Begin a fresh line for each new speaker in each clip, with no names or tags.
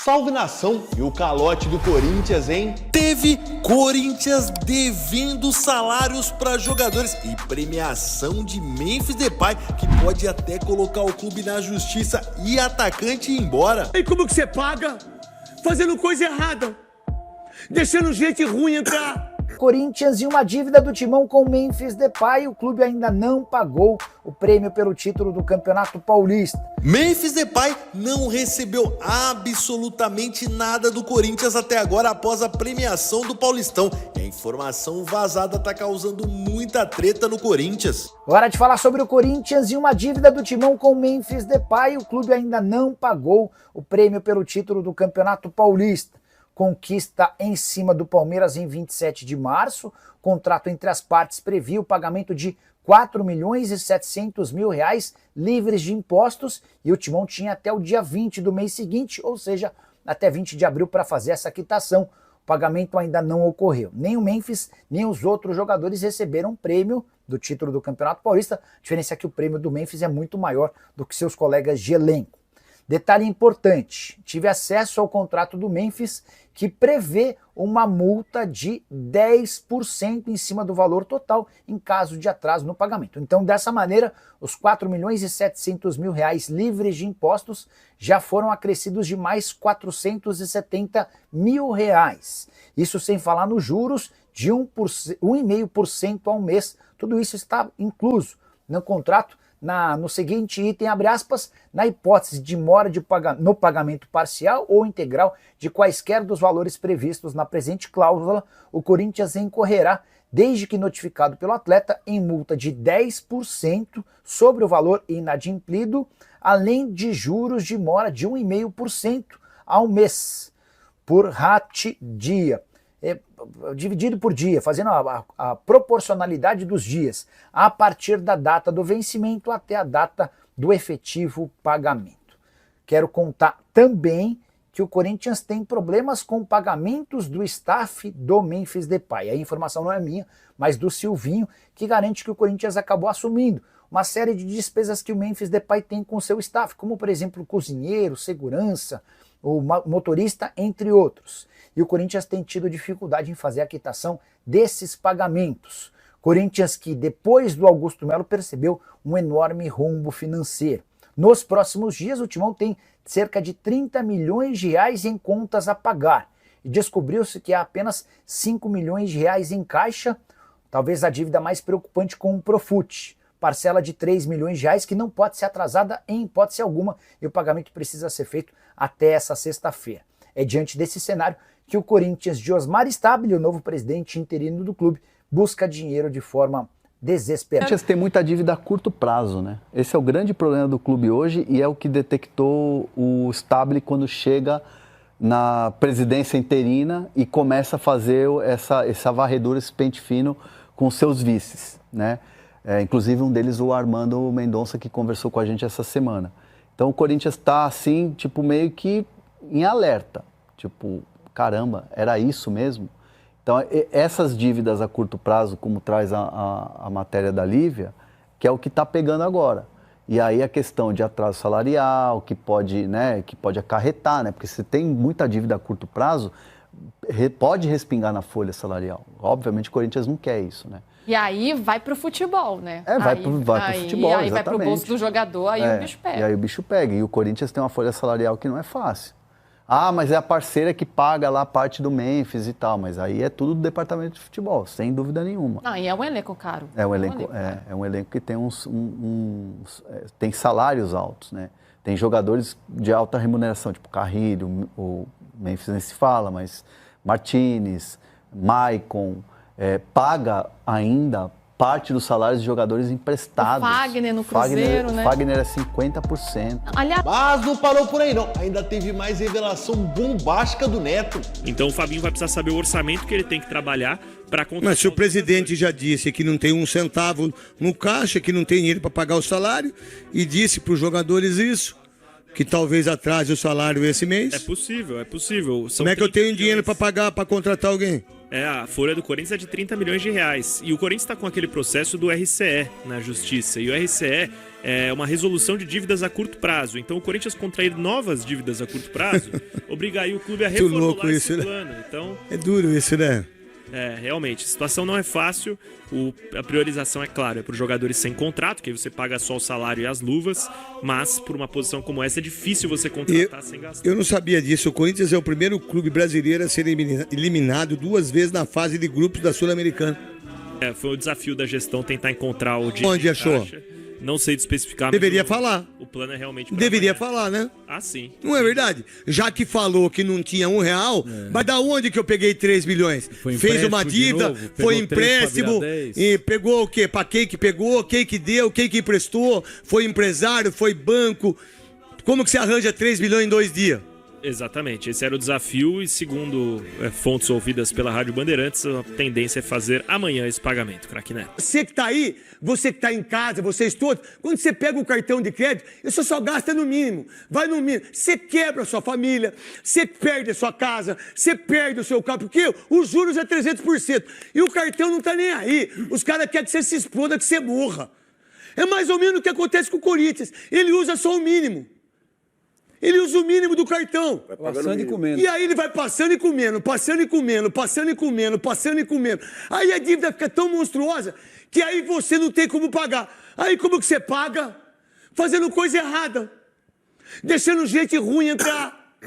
Salve nação! E o calote do Corinthians, hein?
Teve Corinthians devendo salários para jogadores e premiação de Memphis Depay, que pode até colocar o clube na justiça e atacante ir embora.
E como que você paga? Fazendo coisa errada, deixando gente ruim entrar.
Corinthians e uma dívida do Timão com Memphis Depay. O clube ainda não pagou o prêmio pelo título do Campeonato Paulista.
Memphis Depay não recebeu absolutamente nada do Corinthians até agora após a premiação do Paulistão. E a informação vazada tá causando muita treta no Corinthians.
Hora de falar sobre o Corinthians e uma dívida do Timão com Memphis Depay. O clube ainda não pagou o prêmio pelo título do Campeonato Paulista. Conquista em cima do Palmeiras em 27 de março. Contrato entre as partes previa o pagamento de R$4.700.000 livres de impostos e o Timão tinha até o dia 20 do mês seguinte, ou seja, até 20 de abril para fazer essa quitação. O pagamento ainda não ocorreu. Nem o Memphis, nem os outros jogadores receberam um prêmio do título do Campeonato Paulista. A diferença é que o prêmio do Memphis é muito maior do que seus colegas de elenco. Detalhe importante, tive acesso ao contrato do Memphis que prevê uma multa de 10% em cima do valor total em caso de atraso no pagamento. Então, dessa maneira, os R$4.700.000 livres de impostos já foram acrescidos de mais R$470.000. Isso sem falar nos juros de 1,5% ao mês. Tudo isso está incluso no contrato. No seguinte item, abre aspas, na hipótese de mora no pagamento parcial ou integral de quaisquer dos valores previstos na presente cláusula, o Corinthians incorrerá, desde que notificado pelo atleta, em multa de 10% sobre o valor inadimplido, além de juros de mora de 1,5% ao mês, por dia. Dividido por dia, fazendo a proporcionalidade dos dias, a partir da data do vencimento até a data do efetivo pagamento. Quero contar também que o Corinthians tem problemas com pagamentos do staff do Memphis Depay. A informação não é minha, mas do Silvinho, que garante que o Corinthians acabou assumindo uma série de despesas que o Memphis Depay tem com seu staff, como por exemplo cozinheiro, segurança, o motorista, entre outros. E o Corinthians tem tido dificuldade em fazer a quitação desses pagamentos. Corinthians que, depois do Augusto Melo, percebeu um enorme rombo financeiro. Nos próximos dias, o Timão tem cerca de R$30 milhões em contas a pagar. E descobriu-se que há apenas R$5 milhões em caixa, talvez a dívida mais preocupante com o Profut. Parcela de R$3 milhões que não pode ser atrasada em hipótese alguma e o pagamento precisa ser feito até essa sexta-feira. É diante desse cenário que o Corinthians de Osmar Stabile, o novo presidente interino do clube, busca dinheiro de forma desesperada.
O Corinthians tem muita dívida a curto prazo, né? Esse é o grande problema do clube hoje e é o que detectou o Stabile quando chega na presidência interina e começa a fazer essa varredura, esse pente fino com seus vices, né? Inclusive um deles, o Armando Mendonça, que conversou com a gente essa semana. Então o Corinthians está assim, tipo, meio que em alerta. Tipo, caramba, era isso mesmo? Então essas dívidas a curto prazo, como traz a matéria da Lívia, que é o que está pegando agora. E aí a questão de atraso salarial, que pode acarretar, né? Porque se tem muita dívida a curto prazo, pode respingar na folha salarial. Obviamente o Corinthians não quer isso, né?
E aí vai pro futebol, né?
Vai pro futebol,
e aí
exatamente.
Vai pro bolso do jogador, aí o bicho pega.
E aí o bicho pega. E o Corinthians tem uma folha salarial que não é fácil. Ah, mas é a parceira que paga lá a parte do Memphis e tal. Mas aí é tudo do departamento de futebol, sem dúvida nenhuma.
Não, e é um elenco caro.
É um elenco que tem tem salários altos, né? Tem jogadores de alta remuneração, tipo Carrilho, o Memphis nem se fala, mas Martínez, Maicon... paga ainda parte dos salários de jogadores emprestados.
O Fagner no Cruzeiro, né?
O Fagner é 50%.
Aliás, mas não parou por aí não, ainda teve mais revelação bombástica do Neto.
Então o Fabinho vai precisar saber o orçamento que ele tem que trabalhar para contratar.
Mas se o presidente já disse que não tem um centavo no caixa, que não tem dinheiro para pagar o salário, e disse para os jogadores isso, que talvez atrase o salário esse mês.
É possível.
Como é que eu tenho dinheiro para pagar, para contratar alguém?
A folha do Corinthians é de R$30 milhões. E o Corinthians está com aquele processo do RCE na justiça. E o RCE, uma resolução de dívidas a curto prazo. Então o Corinthians contrair novas dívidas a curto prazo obrigaria o clube a
Muito
reformular
louco
esse
isso, né?
plano. Então,
É duro isso, né?
realmente, a situação não é fácil. A priorização, é claro, é para os jogadores sem contrato, que aí você paga só o salário e as luvas, mas por uma posição como essa é difícil você contratar sem gastar.
Eu não sabia disso. O Corinthians é o primeiro clube brasileiro a ser eliminado 2 vezes na fase de grupos da Sul-Americana.
Foi o desafio da gestão tentar encontrar o dinheiro.
Onde achou?
Não sei especificar. mas
Deveria falar.
O plano é realmente pra
Deveria
amanhã.
falar, né?
Ah, sim.
Não é verdade? Já que falou que não tinha R$1, mas da onde que eu peguei 3 milhões? Fez uma dívida, foi empréstimo, e pegou o quê? Pra quem que pegou, quem que deu, quem que emprestou, foi empresário, foi banco. Como que você arranja 3 milhões em 2 dias?
Exatamente, esse era o desafio e segundo fontes ouvidas pela Rádio Bandeirantes, a tendência é fazer amanhã esse pagamento, craque Neto.
Você que tá aí, você que tá em casa, vocês todos, quando você pega o cartão de crédito, você só gasta no mínimo, vai no mínimo. Você quebra a sua família, você perde a sua casa, você perde o seu carro, porque os juros é 300%. E o cartão não tá nem aí. Os caras querem que você se exploda, que você morra. É mais ou menos o que acontece com o Corinthians. Ele usa só o mínimo. Ele usa o mínimo do cartão.
Passando e comendo.
E aí ele vai passando e comendo, passando e comendo, passando e comendo, passando e comendo. Aí a dívida fica tão monstruosa que aí você não tem como pagar. Aí como que você paga? Fazendo coisa errada. Deixando gente ruim entrar.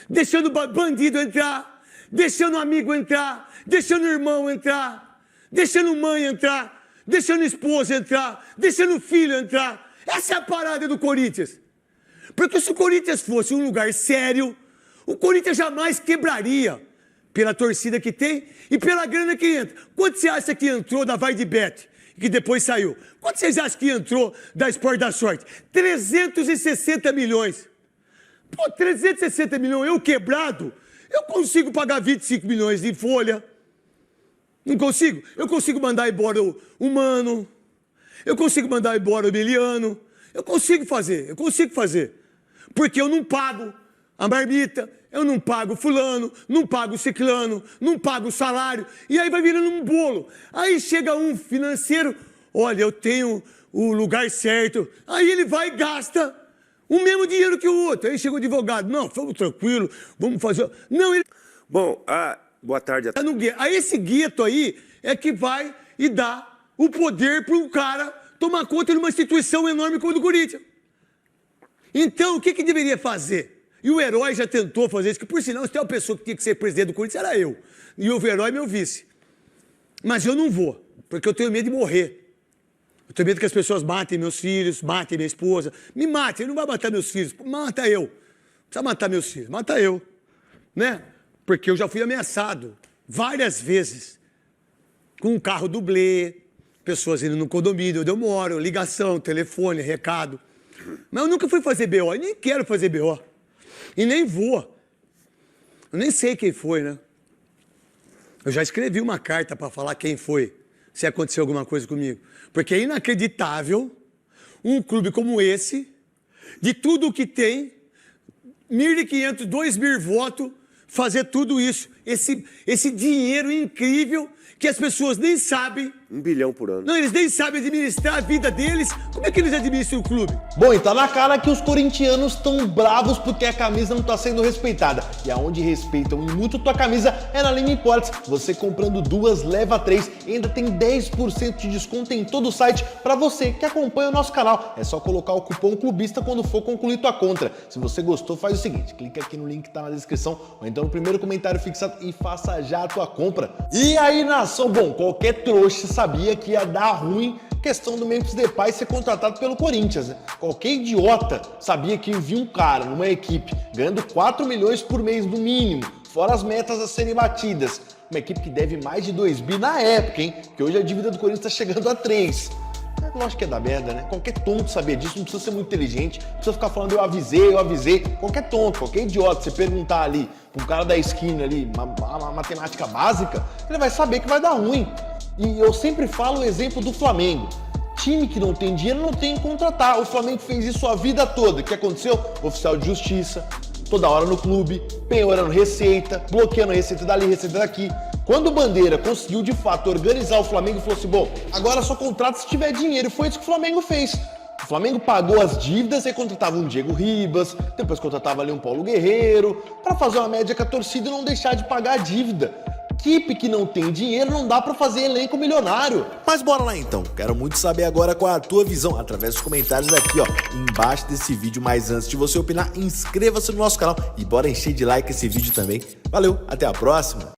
Deixando bandido entrar. Deixando amigo entrar. Deixando irmão entrar. Deixando mãe entrar. Deixando esposa entrar. Deixando filho entrar. Essa é a parada do Corinthians. Porque se o Corinthians fosse um lugar sério, o Corinthians jamais quebraria pela torcida que tem e pela grana que entra. Quanto você acha que entrou da Vai de Bet, que depois saiu? Quanto vocês acham que entrou da Sport da Sorte? 360 milhões. Pô, 360 milhões, eu quebrado, eu consigo pagar 25 milhões de folha. Não consigo? Eu consigo mandar embora o Mano, eu consigo mandar embora o Emiliano, eu consigo fazer. Porque eu não pago a marmita, eu não pago fulano, não pago ciclano, não pago o salário, e aí vai virando um bolo. Aí chega um financeiro, olha, eu tenho o lugar certo, aí ele vai e gasta o mesmo dinheiro que o outro. Aí chega o advogado, não, vamos tranquilo, vamos fazer... Não, ele...
Bom, boa tarde a todos.
Aí esse gueto aí é que vai e dá o poder para um cara tomar conta de uma instituição enorme como a do Corinthians. Então, o que deveria fazer? E o Herói já tentou fazer isso, que por sinal, se tem uma pessoa que tinha que ser presidente do Corinthians, era eu. E o Herói é meu vice. Mas eu não vou, porque eu tenho medo de morrer. Eu tenho medo que as pessoas matem meus filhos, matem minha esposa. Me matem, ele não vai matar meus filhos, mata eu. Não precisa matar meus filhos, mata eu. Né? Porque eu já fui ameaçado várias vezes com um carro dublê, pessoas indo no condomínio onde eu moro, ligação, telefone, recado. Mas eu nunca fui fazer BO, e nem quero fazer BO. E nem vou. Eu nem sei quem foi, né? Eu já escrevi uma carta para falar quem foi, se aconteceu alguma coisa comigo. Porque é inacreditável um clube como esse, de tudo o que tem, 1.500, 2.000 votos, fazer tudo isso. Esse dinheiro incrível que as pessoas nem sabem.
1 bilhão por ano.
Não, eles nem sabem administrar a vida deles. Como é que eles administram o clube?
Bom, e tá na cara que os corintianos estão bravos porque a camisa não tá sendo respeitada. E aonde respeitam e muito tua camisa é na Lima Imports. Você comprando 2, leva 3 e ainda tem 10% de desconto em todo o site para você que acompanha o nosso canal. É só colocar o cupom clubista quando for concluir tua compra. Se você gostou, faz o seguinte, clica aqui no link que tá na descrição ou então no primeiro comentário fixado e faça já a tua compra. E aí, nação, bom, qualquer trouxa sabia que ia dar ruim questão do Memphis Depay ser contratado pelo Corinthians, né? Qualquer idiota sabia que vir um cara numa equipe ganhando 4 milhões por mês no mínimo, fora as metas a serem batidas. Uma equipe que deve mais de 2 bi na época, hein? Que hoje a dívida do Corinthians tá chegando a 3. É lógico que é da merda, né? Qualquer tonto sabia disso, não precisa ser muito inteligente, não precisa ficar falando eu avisei. Qualquer tonto, qualquer idiota, você perguntar ali pra um cara da esquina ali, uma matemática básica, ele vai saber que vai dar ruim. E eu sempre falo o exemplo do Flamengo. Time que não tem dinheiro não tem que contratar. O Flamengo fez isso a vida toda. O que aconteceu? Oficial de justiça, toda hora no clube, penhorando receita, bloqueando receita dali, receita daqui. Quando o Bandeira conseguiu de fato organizar o Flamengo e falou assim, bom, agora só contrata se tiver dinheiro. Foi isso que o Flamengo fez. O Flamengo pagou as dívidas e contratava um Diego Ribas, depois contratava ali um Paulo Guerreiro, para fazer uma média com a torcida e não deixar de pagar a dívida. Equipe que não tem dinheiro não dá pra fazer elenco milionário.
Mas bora lá então, quero muito saber agora qual é a tua visão através dos comentários aqui, ó, embaixo desse vídeo. Mas antes de você opinar, inscreva-se no nosso canal e bora encher de like esse vídeo também. Valeu, até a próxima!